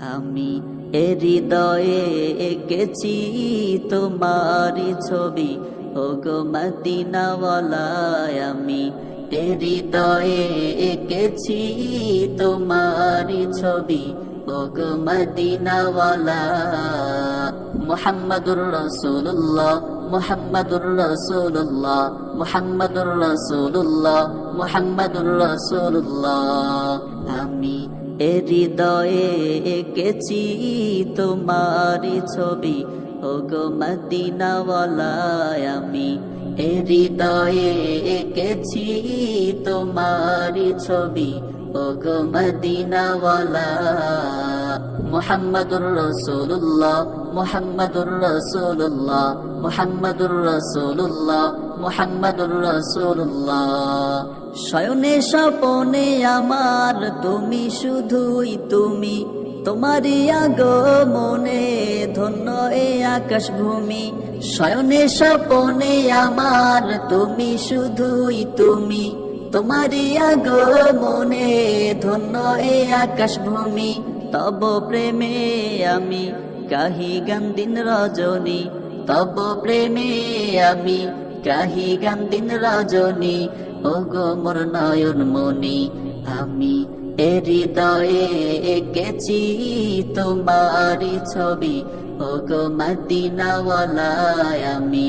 আমি হৃদয়ে এঁকেছি তোমারি ছবি, ওগো মদিনাওয়ালা। আমি হৃদয়ে এঁকেছি তোমারি ছবি, ওগো মদিনাওয়ালা। মুহাম্মাদুর রাসূলুল্লাহ, মুহাম্মাদুর রাসূলুল্লাহ, মুহাম্মাদুর রাসূলুল্লাহ, মুহাম্মাদুর রাসূলুল্লাহ। আমি হৃদয়ে এঁকেছি তোমারি ছবি, ওগো মদিনাওয়ালা। আমি হৃদয়ে এঁকেছি তোমারি ছবি, ওগো মদিনাওয়ালা। মুহাম্মাদুর রাসূলুল্লাহ, মুহাম্মাদুর রাসূলুল্লাহ, মুহাম্মাদুর রাসূলুল্লাহ, মুহাম্মাদুর রাসূলুল্লাহ। শয়নে স্বপনে আমার তুমি, শুধুই তুমি, তোমারই আগমনে ধন্য এ আকাশ ভূমি। শয়নে স্বপনে আমার তুমি, শুধুই তুমি, তোমারই আগমনে ধন্য এ আকাশ ভূমি। তব প্রেমে আমি গাহি গান দিন রজনী, তব প্রেমে আমি গাহি গান দিন রজনী, ওগো মোর নয়ন মনি। আমি হৃদয়ে এঁকেছি তোমারি ছবি, ওগো মদিনাওয়ালা। আমি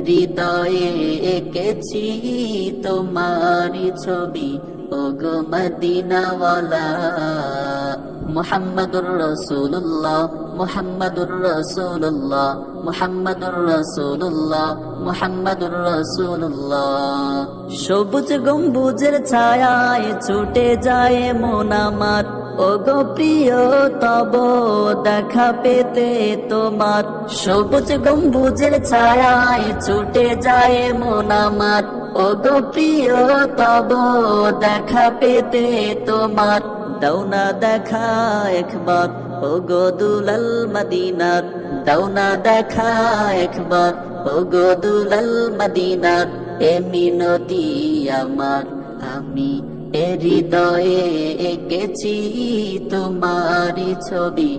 হৃদয়ে এঁকেছি তোমারি ছবি, ওগো মদিনাওয়ালা। মুহাম্মাদুর রাসূলুল্লাহ, মুহাম্মাদুর রাসূলুল্লাহ, মুহাম্মাদুর রাসূলুল্লাহ, মুহাম্মাদুর রাসূলুল্লাহ। সবুজ গম্বুজের ছায়ায় ছুটে যায় মন আমার, ওগো প্রিয় তব দেখা পেতে তোমার। সবুজ গম্বুজের ছায়ায় ছুটে যায় মন আমার, ওগো প্রিয় তব দেখা পেতে তোমার। দাও না দেখা একবার, ওগো দুলাল মদিনার, দাও না দেখা একবার, ওগো দুলাল মদিনার। এ মিনতি আমার, আমি হৃদয়ে এঁকেছি তোমারি ছবি,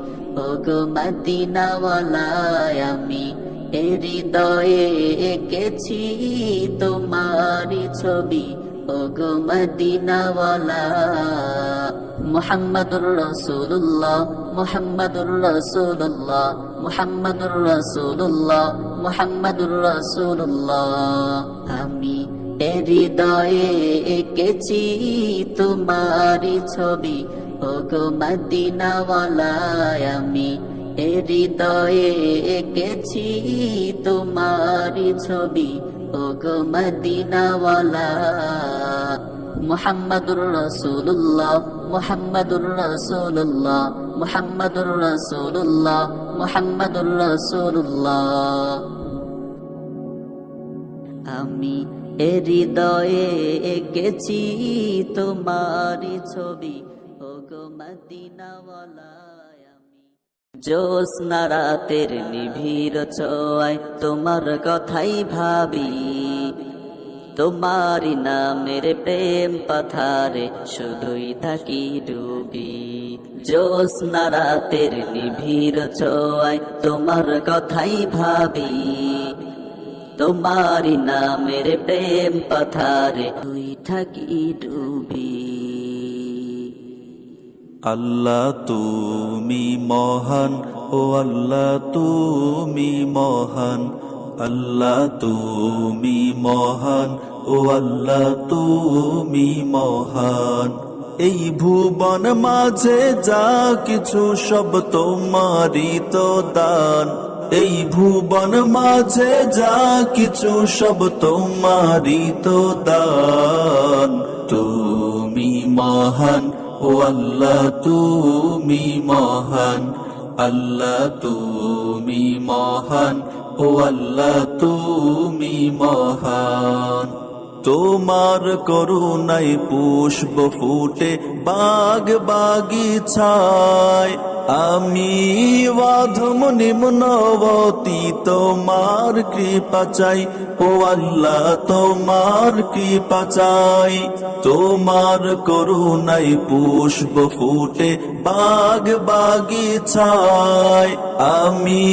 ওগো মদিনাওয়ালা। আমি হৃদয়ে এঁকেছি তোমারি ছবি, ওগো মদিনাওয়ালা। মুহাম্মাদুর রাসূলুল্লাহ, মুহাম্মাদুর রাসূলুল্লাহ, মুহাম্মাদুর রাসূলুল্লাহ, মুহাম্মাদুর রাসূলুল্লাহ। আমি হৃদয়ে এঁকেছি তোমারি ছবি, ওগো মদিনাওয়ালা। আমি হৃদয়ে এঁকেছি তোমারি ছবি, ওগো মদিনাওয়ালা। মুহাম্মাদুর রাসূলুল্লাহ, মুহাম্মাদুর রাসূলুল্লাহ, মুহাম্মাদুর রাসূলুল্লাহ, মুহাম্মাদুর রাসূলুল্লাহ। আমি হৃদয়ে এঁকেছি তোমারি ছবি, ওগো মদিনাওয়ালা। জ্যোৎস্না রাতের নিবিড় ছোঁয়ায় তোমার কথাই ভাবি, তোমারি নামের প্রেম পাথারে শুধুই থাকি ডুবি। জ্যোৎস্না রাতের নিবিড় ছোঁয়ায় তোমার কথাই ভাবি, তোমারি নামের প্রেম পাথারে শুধুই থাকি ডুবি। আল্লাহ তুমি মহান, ও আল্লাহ তুমি মহান, আল্লাহ তুমি মহান, ও আল্লাহ তুমি মহান। এই ভুবন মাঝে যা কিছু সব তোমারই তো দান, এই ভুবন মাঝে যা কিছু সব তোমারই তো দান। তুমি মহান, ও আল্লাহ তুমি মহান, আল্লাহ তুমি মহান, ও আল্লাহ তুমি মহান। তোমার করুণায় পুষ্প ফুটে বাগ বাগিছায় আমি অধম নিম্নবতী তোমার কৃপা চাই ও আল্লাহ তোমার কৃপা চাই তোমার করুণায় পুষ্প ফুটে বাগ বাগিছায় আমি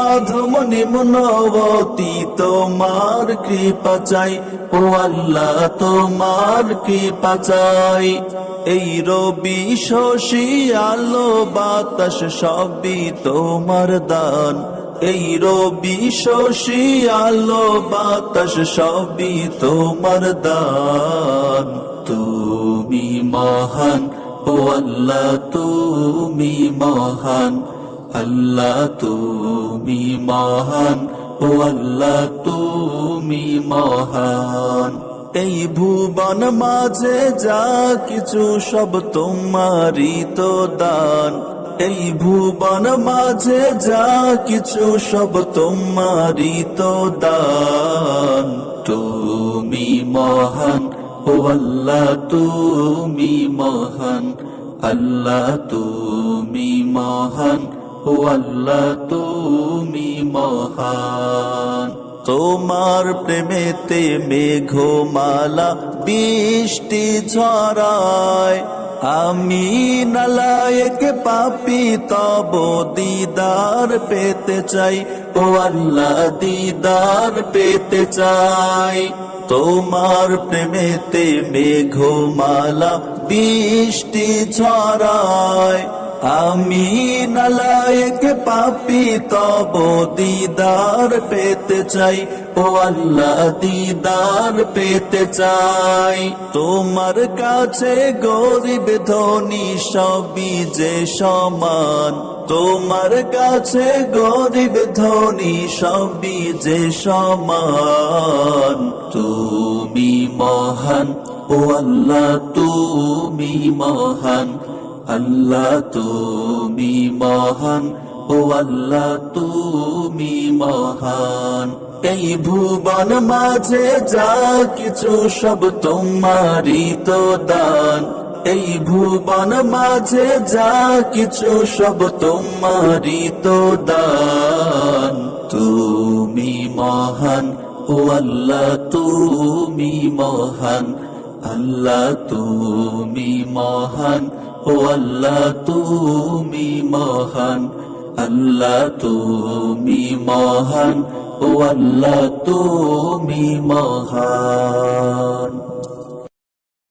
অধম নিম্নবতী তোমার কৃপা চাই ও আল্লাহ তোমার কৃপা চাই এই রবি শশী আলো বাতাস সবই তোমার দান এই রবি শশী আলো বাতাস সবই তোমার দান তুমি মহান ও আল্লাহ তুমি মহান আল্লাহ তুমি মহান ও আল্লাহ তুমি মহান এই ভুবন মাঝে যা কিছু সব তোমারই তো দান এই ভুবন মাঝে যা কিছু সব তোমারই তো দান তুমি মহান ও আল্লাহ তুমি মহান আল্লাহ তুমি মহান ও আল্লাহ তুমি মহান তোমার প্রেমেতে মেঘমালা বৃষ্টি ঝরায় আমি নালায়েক পাপী তব দিদার পেতে চাই ও আল্লাহ দিদার পেতে চাই তোমার প্রেমেতে মেঘমালা বৃষ্টি ঝরায় আমি নালায়েক পাপী তব দিদার পেতে চাই ও আল্লাহ দিদার পেতে চাই তোমার কাছে গরিব ধনী সবই যে সমান তোমার কাছে গরিব ধনী সবই যে সমান তুমি মহান ও আল্লাহ তুমি মহান আল্লাহ তুমি মহান ও আল্লাহ তুমি মহান এই ভুবন মাঝে যা কিছু সব তোমারই তো দান এই ভুবন মাঝে যা কিছু সব তোমারই তো দান তুমি মহান ও আল্লাহ তুমি মহান আল্লাহ তুমি মহান ও আল্লাহ তুমি মহান আল্লাহ তুমি মহান ও আল্লাহ তুমি মহান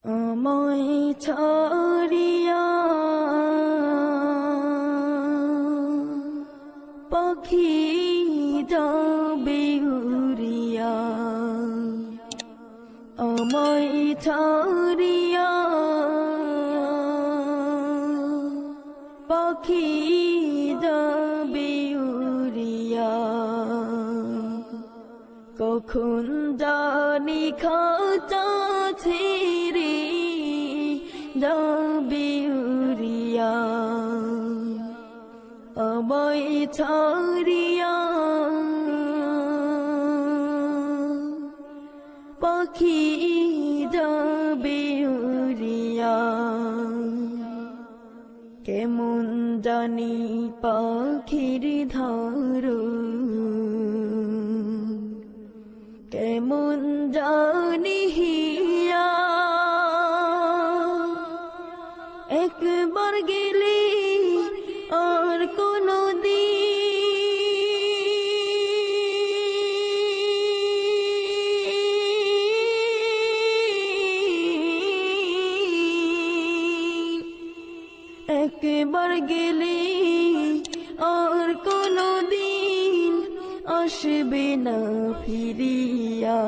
আমায় ছাড়িয়া পাখি যাবে উড়িয়া আমায় ছাড়িয়া পাখি যাবে উড়িয়া কখন জানি খাঁচা ছেড়ে যাবে উড়িয়া আমায় ছাড়িয়া পাখি যাবে উড়িয়া কেমন জানি পাখির ধারণ কেমন জানি হিয়া একবার গেলে আর কোনো একবার গেলে আর কোনো দিন আসবে না ফিরিয়া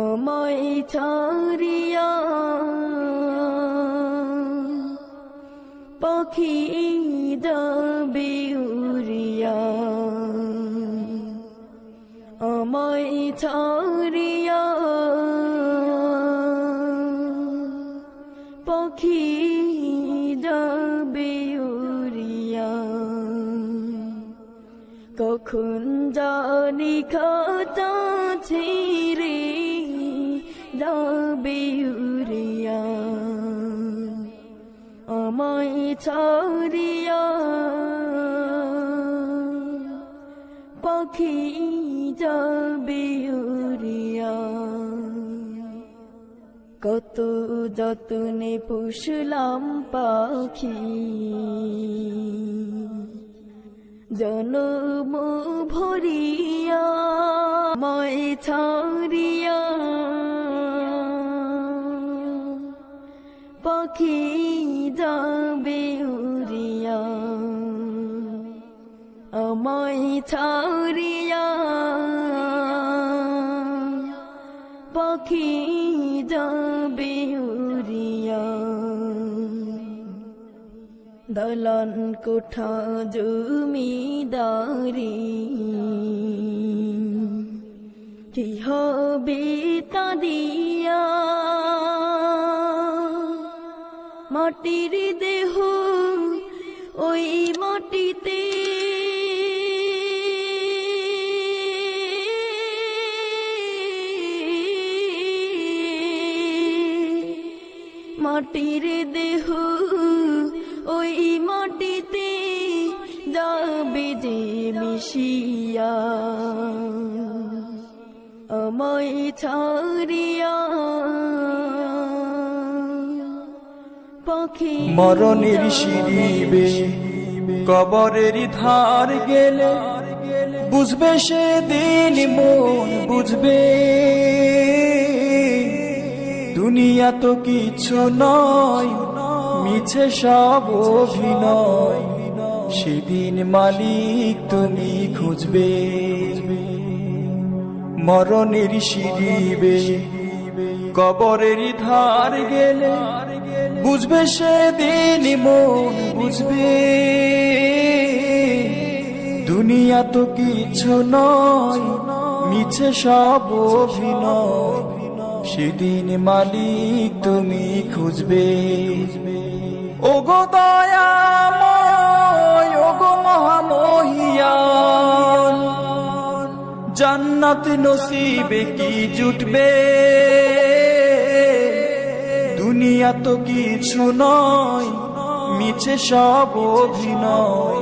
আমায় ছাড়িয়া পাখি যাবে উড়িয়া আমায় ছাড়িয়া পাখি যাবে উড়িয়া কখন জানি খাতা ছিঁড়ে যাবে উড়িয়া আমায় ছাড়িয়া পাখি যাবে উড়িয়া কত যতনে পুষলাম পাখি জনম ভরিয়া আমায় ছাড়িয়া পাখি যাবে উড়িয়া আমায় ছাড়িয়া পাখি যাবে উড়িয়া দলন কোঠা জমিদারি কি হবে তা দিয়া মাটির দেহ ওই মাটিতে মাটির দেহ ওই মাটিতে যাবে যে মিশিয়া আমায় ছাড়িয়া পাখি মরণের সিঁড়িবে কবরের ধার গেলে বুঝবে সেদিন মন বুঝবে দুনিয়া তো কিছু নয় মিছে সব অভিনয় সেদিন মালিক তুমি খুঁজবে মরণের সিঁড়িবে কবরের ধার গেলে বুঝবে সেদিন মন বুঝবে দুনিয়া তো কিছু নয় মিছে সব অভিনয় সেদিন মালিক তুমি খুঁজবে ওগো দয়াময় ওগো মহামহিয়ান জান্নাত নসিবে কি জুটবে দুনিয়া তো কিছু নয় মিছে সব অভিনয়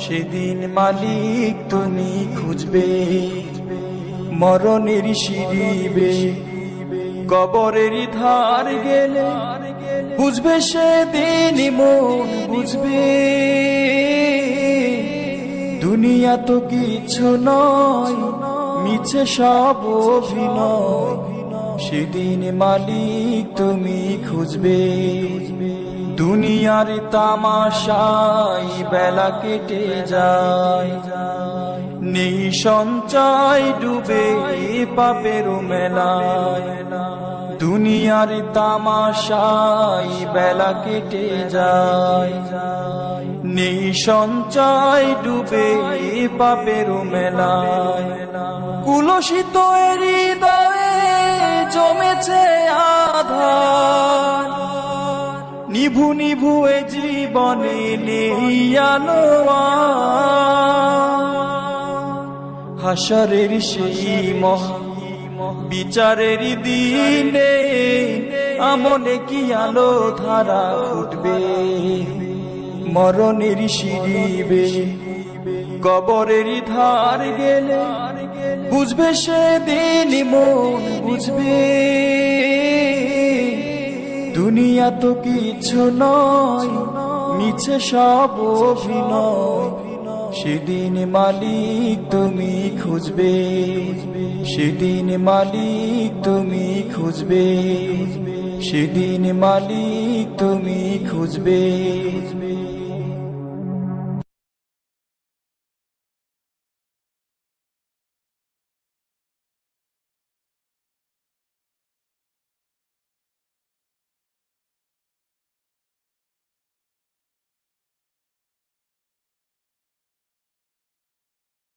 সেদিন মালিক তুমি খুঁজবে মরণের সিঁড়িবে কবরের ধার গেলে বুঝবে সেদিন মন বুঝবে দুনিয়া তো কিছু নয় মিছে সব অভিনয় সেদিন মালিক তুমি খুঁজবে দুনিয়ার তামাশাই বেলা কেটে যায় নেই সঞ্চয় ডুবে পাপের মেলায় দুনিয়ার তামাশাই বেলা কেটে যায় নেই সঞ্চয় ডুবে পাপের মেলায় কুলসিত হৃদয়ে জমেছে আধার নিভু নিভু এ জীবনে নেই আলো হাসরের সেই মহা বিচারের দিনে আমলে কি আলো ধারা ফুটবে মরণের সিঁড়িবে কবরের ধার গেলে বুঝবে সেদিন মন বুঝবে দুনিয়া তো কিছু নয় মিছে সব অভিনয় সেদিন মালিক তুমি খুঁজবে সেদিন মালিক তুমি খুঁজবে সেদিন মালিক তুমি খুঁজবে